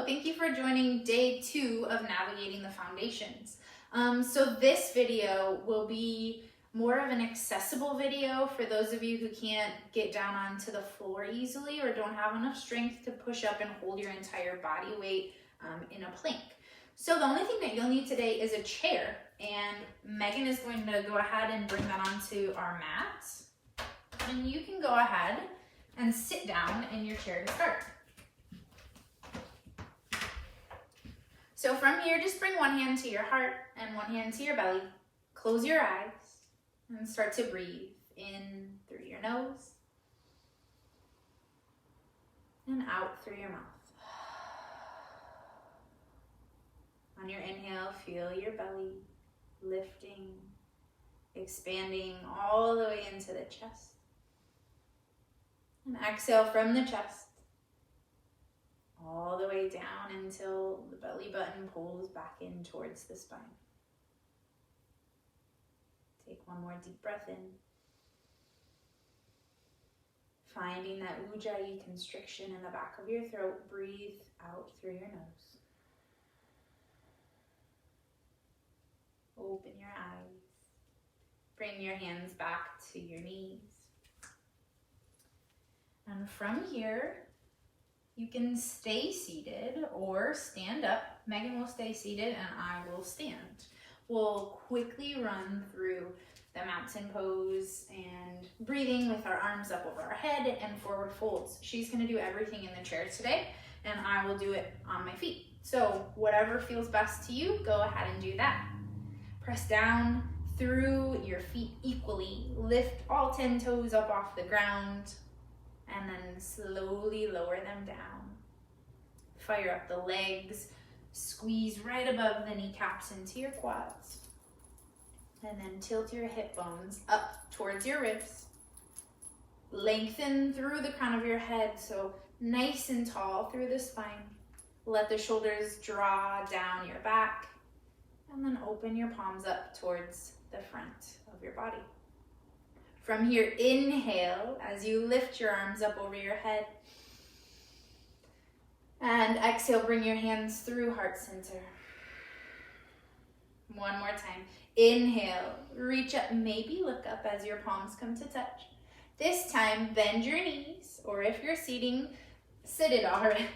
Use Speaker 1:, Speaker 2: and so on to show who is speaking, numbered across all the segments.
Speaker 1: thank you for joining day 2 of Navigating the Foundations. So this video will be more of an accessible video for those of you who can't get down onto the floor easily or don't have enough strength to push up and hold your entire body weight in a plank. So the only thing that you'll need today is a chair, and Megan is going to go ahead and bring that onto our mat. And you can go ahead and sit down in your chair to start. So from here, just bring one hand to your heart and one hand to your belly. Close your eyes and start to breathe in through your nose and out through your mouth. On your inhale, feel your belly lifting, expanding all the way into the chest. And exhale from the chest all the way down until the belly button pulls back in towards the spine. Take one more deep breath in. Finding that Ujjayi constriction in the back of your throat, breathe out through your nose. Open your eyes. Bring your hands back to your knees. And from here, you can stay seated or stand up. Megan will stay seated and I will stand. We'll quickly run through the mountain pose and breathing with our arms up over our head and forward folds. She's going to do everything in the chair today, and I will do it on my feet. So whatever feels best to you, go ahead and do that. Press down through your feet equally. Lift all 10 toes up off the ground and then slowly lower them down. Fire up the legs. Squeeze right above the kneecaps into your quads. And then tilt your hip bones up towards your ribs. Lengthen through the crown of your head, so nice and tall through the spine. Let the shoulders draw down your back. And then open your palms up towards the front of your body. From here, inhale as you lift your arms up over your head. And exhale, bring your hands through heart center. One more time. Inhale, reach up, maybe look up as your palms come to touch. This time, bend your knees, or if you're seated already,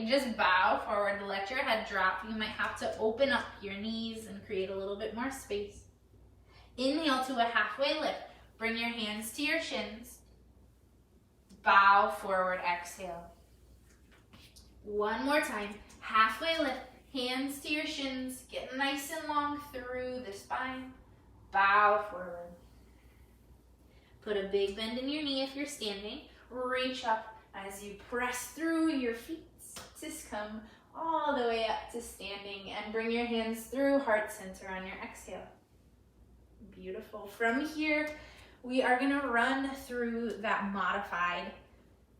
Speaker 1: just bow forward, let your head drop. You might have to open up your knees and create a little bit more space. Inhale to a halfway lift. Bring your hands to your shins. Bow forward, exhale. One more time, halfway lift, hands to your shins, get nice and long through the spine, bow forward. Put a big bend in your knee if you're standing, reach up as you press through your feet, just come all the way up to standing and bring your hands through heart center on your exhale. Beautiful. From here, we are gonna run through that modified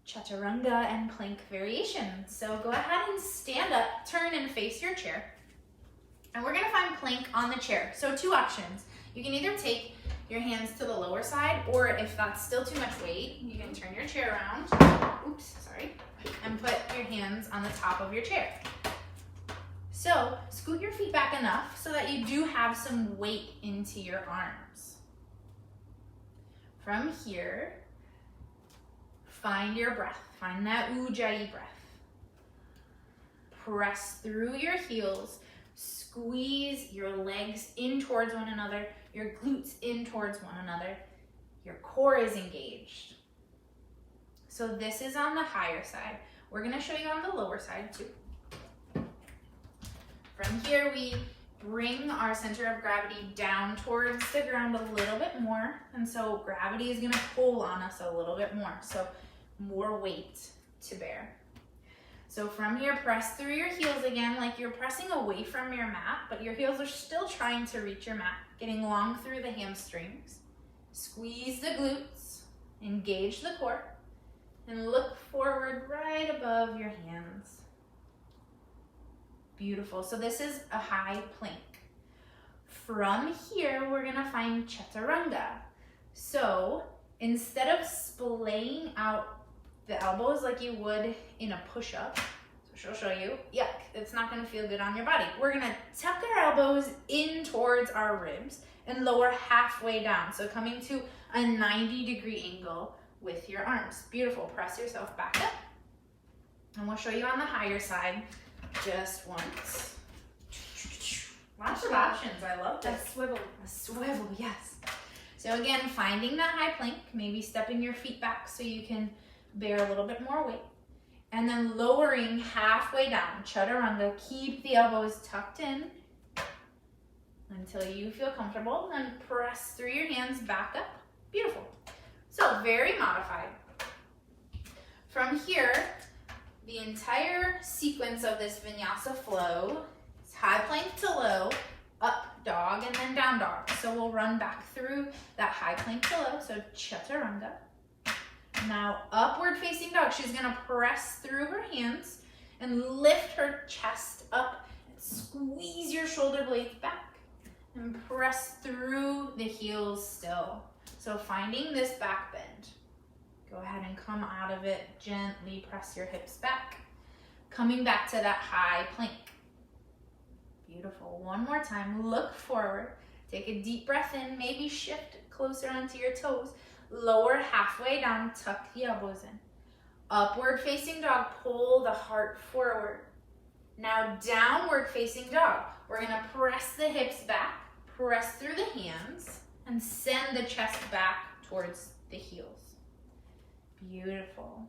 Speaker 1: chaturanga and plank variation. So go ahead and stand up, turn and face your chair. And we're gonna find plank on the chair. So 2 options. You can either take your hands to the lower side, or if that's still too much weight, you can turn your chair around, and put your hands on the top of your chair. So scoot your feet back enough so that you do have some weight into your arms. From here, find your breath. Find that Ujjayi breath. Press through your heels. Squeeze your legs in towards one another. Your glutes in towards one another. Your core is engaged. So this is on the higher side. We're going to show you on the lower side too. From here, we bring our center of gravity down towards the ground a little bit more. And so gravity is going to pull on us a little bit more. So more weight to bear. So from here, press through your heels again, like you're pressing away from your mat, but your heels are still trying to reach your mat, getting long through the hamstrings. Squeeze the glutes, engage the core, and look forward right above your hands. Beautiful. So this is a high plank. From here, we're gonna find chaturanga. So instead of splaying out the elbows like you would in a push-up, So she'll show you, yuck, it's not gonna feel good on your body. We're gonna tuck our elbows in towards our ribs and lower halfway down. So coming to a 90-degree angle with your arms. Beautiful, press yourself back up. And we'll show you on the higher side just once. Lots of options, I love this. A swivel, yes. So again, finding that high plank, maybe stepping your feet back so you can bear a little bit more weight. And then lowering halfway down, chaturanga, keep the elbows tucked in until you feel comfortable, then press through your hands back up. Beautiful. So very modified. From here, the entire sequence of this vinyasa flow is high plank to low, up dog, and then down dog. So we'll run back through that high plank to low, so chaturanga. Now upward facing dog, she's gonna press through her hands and lift her chest up and squeeze your shoulder blades back and press through the heels still. So finding this back bend. Go ahead and come out of it, gently press your hips back. Coming back to that high plank. Beautiful, one more time, look forward. Take a deep breath in, maybe shift closer onto your toes. Lower halfway down, tuck the elbows in. Upward facing dog, pull the heart forward. Now downward facing dog. We're gonna press the hips back, press through the hands, and send the chest back towards the heels. Beautiful.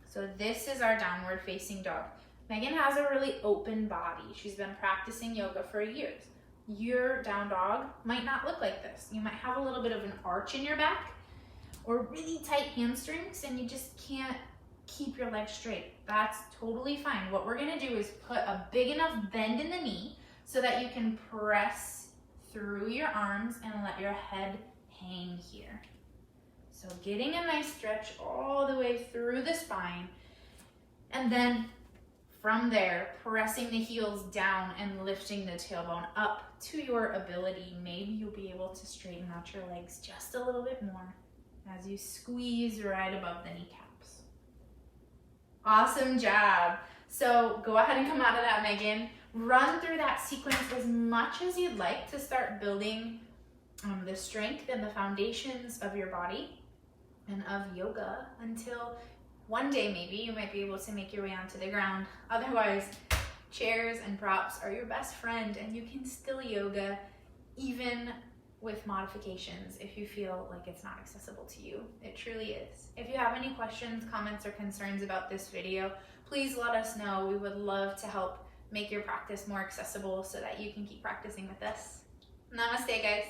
Speaker 1: So this is our downward facing dog. Megan has a really open body. She's been practicing yoga for years. Your down dog might not look like this. You might have a little bit of an arch in your back or really tight hamstrings and you just can't keep your legs straight. That's totally fine. What we're gonna do is put a big enough bend in the knee so that you can press through your arms and let your head hang here. So getting a nice stretch all the way through the spine, and then from there, pressing the heels down and lifting the tailbone up to your ability. Maybe you'll be able to straighten out your legs just a little bit more as you squeeze right above the kneecaps. Awesome job. So go ahead and come out of that, Megan. Run through that sequence as much as you'd like to start building the strength and the foundations of your body and of yoga until one day maybe you might be able to make your way onto the ground. Otherwise, chairs and props are your best friend and you can still yoga even with modifications if you feel like it's not accessible to you. It truly is. If you have any questions, comments, or concerns about this video, please let us know. We would love to help make your practice more accessible so that you can keep practicing with us. Namaste, guys.